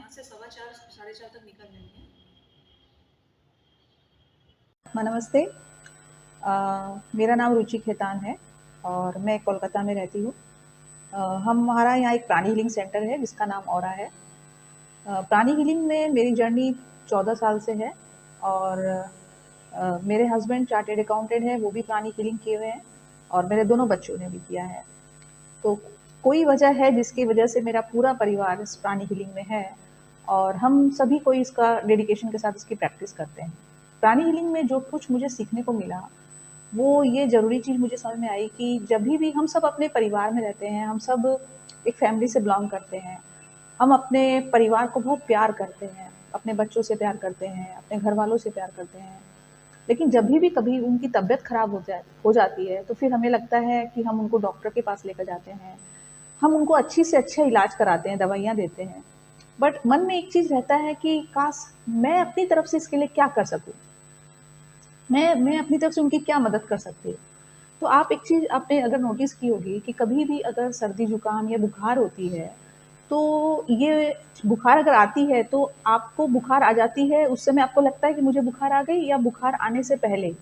यहाँ से 4:15 साढ़े 4 तक निकल जाएंगे। नमस्ते। मेरा नाम रुचि खेतान है और मैं कोलकाता में रहती हूँ। हमारा यहाँ एक प्राणी हीलिंग सेंटर है जिसका नाम औरा है। प्राणी हीलिंग में मेरी जर्नी 14 साल से है और मेरे हस्बैंड चार्टेड अकाउंटेंट है, वो भी प्राणी हीलिंग किए हुए हैं और मेरे दोनों बच्चों ने भी किया है। तो कोई वजह है जिसकी वजह से मेरा पूरा परिवार इस प्राणी हीलिंग में है और हम सभी कोई इसका डेडिकेशन के साथ इसकी प्रैक्टिस करते हैं। प्राणी हीलिंग में जो कुछ मुझे सीखने को मिला, वो ये ज़रूरी चीज़ मुझे समझ में आई कि जभी भी हम सब अपने परिवार में रहते हैं, हम सब एक फैमिली से बिलॉन्ग करते हैं, हम अपने परिवार को बहुत प्यार करते हैं, अपने बच्चों से प्यार करते हैं, अपने घर वालों से प्यार करते हैं। लेकिन जभी भी कभी उनकी तबीयत खराब हो जाती है, तो फिर हमें लगता है कि हम उनको डॉक्टर के पास लेकर जाते हैं, हम उनको अच्छी से अच्छा इलाज कराते हैं, दवाइयाँ देते हैं। बट मन में एक चीज़ रहता है कि काश मैं अपनी तरफ से इसके लिए क्या कर सकूँ? मैं अपनी तरफ से उनकी क्या मदद कर सकती हूँ? तो आप एक चीज़ आपने अगर नोटिस की होगी कि कभी भी अगर सर्दी जुकाम या बुखार होती है, तो ये बुखार अगर आती है तो आपको बुखार आ जाती है, उस समय आपको लगता है कि मुझे बुखार आ गई, या बुखार आने से पहले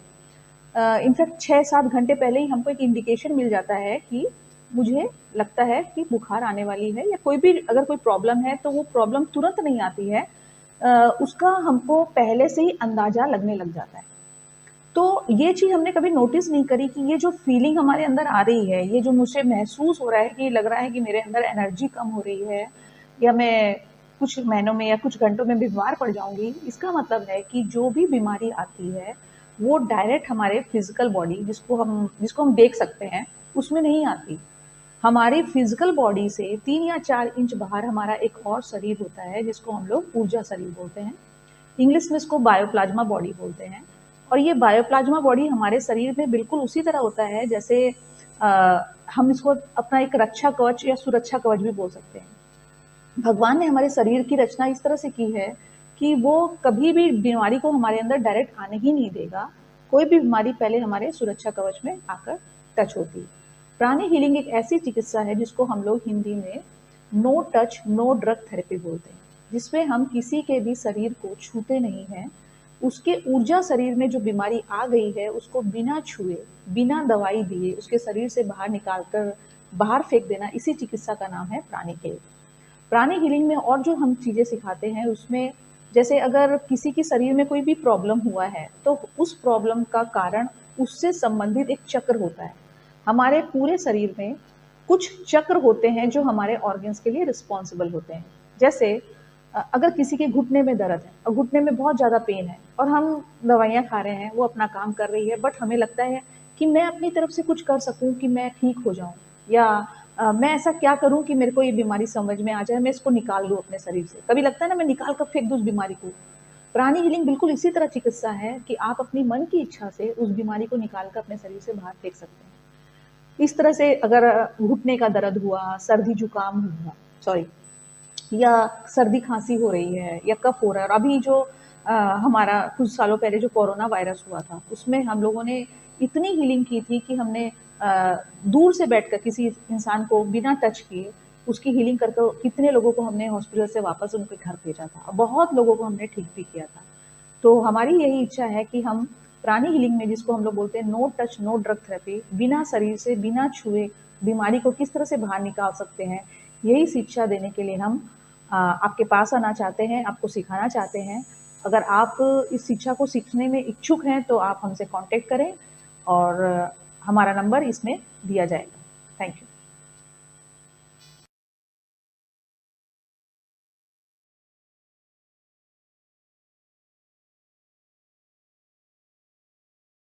इनफैक्ट 6-7 घंटे पहले ही हमको एक इंडिकेशन मिल जाता है कि मुझे लगता है कि बुखार आने वाली है, या कोई भी अगर कोई प्रॉब्लम है तो वो प्रॉब्लम तुरंत नहीं आती है। उसका हमको पहले से ही अंदाजा लगने लग जाता है। तो ये चीज़ हमने कभी नोटिस नहीं करी कि ये जो फीलिंग हमारे अंदर आ रही है, ये जो मुझे महसूस हो रहा है कि लग रहा है कि मेरे अंदर एनर्जी कम हो रही है, या मैं कुछ महीनों में या कुछ घंटों में बीमार पड़ जाऊँगी, इसका मतलब है कि जो भी बीमारी आती है, वो डायरेक्ट हमारे फिज़िकल बॉडी जिसको हम देख सकते हैं, उसमें नहीं आती। हमारी फिज़िकल बॉडी से 3 या 4 इंच बाहर हमारा एक और शरीर होता है, जिसको हम लोग ऊर्जा शरीर बोलते हैं। इंग्लिश में इसको बायोप्लाज्मा बॉडी बोलते हैं। और ये बायोप्लाज्मा बॉडी हमारे शरीर में बिल्कुल उसी तरह होता है जैसे हम इसको अपना एक रक्षा कवच या सुरक्षा कवच भी बोल सकते हैं। भगवान ने हमारे शरीर की रचना इस तरह से की है कि वो कभी भी बीमारी को हमारे अंदर डायरेक्ट आने ही नहीं देगा। कोई भी बीमारी पहले हमारे सुरक्षा कवच में आकर टच होती है। प्राणी हीलिंग एक ऐसी चिकित्सा है जिसको हम लोग हिंदी में no touch no drug therapy बोलते हैं, जिसमें हम किसी के भी शरीर को छूते नहीं हैं। उसके ऊर्जा शरीर में जो बीमारी आ गई है उसको बिना छुए, बिना दवाई दिए उसके शरीर से बाहर निकाल कर बाहर फेंक देना, इसी चिकित्सा का नाम है प्राणी हीलिंग। प्राणी हीलिंग में और जो हम चीज़ें सिखाते हैं उसमें, जैसे अगर किसी के शरीर में कोई भी प्रॉब्लम हुआ है तो उस प्रॉब्लम का कारण उससे संबंधित एक चक्र होता है। हमारे पूरे शरीर में कुछ चक्र होते हैं जो हमारे ऑर्गन्स के लिए रिस्पॉन्सिबल होते हैं। जैसे अगर किसी के घुटने में दर्द है और घुटने में बहुत ज़्यादा पेन है और हम दवाइयाँ खा रहे हैं, वो अपना काम कर रही है, बट हमें लगता है कि मैं अपनी तरफ से कुछ कर सकूँ कि मैं ठीक हो जाऊँ, या मैं ऐसा क्या करूँ कि मेरे को ये बीमारी समझ में आ जाए, मैं इसको निकाल दूँ अपने शरीर से। कभी लगता है ना, मैं निकाल कर फेंक दूँ उस बीमारी को। प्राणी हीलिंग बिल्कुल इसी तरह चिकित्सा है कि आप अपनी मन की इच्छा से उस बीमारी को निकाल कर अपने शरीर से बाहर फेंक सकते हैं। इस तरह से अगर घुटने का दर्द हुआ, सर्दी जुकाम हुआ, सॉरी, या सर्दी खांसी हो रही है या कफ हो रहा है, और अभी जो हमारा कुछ सालों पहले जो कोरोना वायरस हुआ था, उसमें हम लोगों ने इतनी हीलिंग की थी कि हमने दूर से बैठकर किसी इंसान को बिना टच किए उसकी हीलिंग करके कितने लोगों को हमने हॉस्पिटल से वापस उनके घर भेजा था, और बहुत लोगों को हमने ठीक भी किया था। तो हमारी यही इच्छा है कि हम प्राणी हीलिंग में, जिसको हम लोग बोलते हैं no touch no drug therapy, बिना शरीर से बिना छुए बीमारी को किस तरह से बाहर निकाल सकते हैं, यही शिक्षा देने के लिए हम आपके पास आना चाहते हैं, आपको सिखाना चाहते हैं। अगर आप इस शिक्षा को सीखने में इच्छुक हैं तो आप हमसे कांटेक्ट करें और हमारा नंबर इसमें दिया जाएगा। Thank you.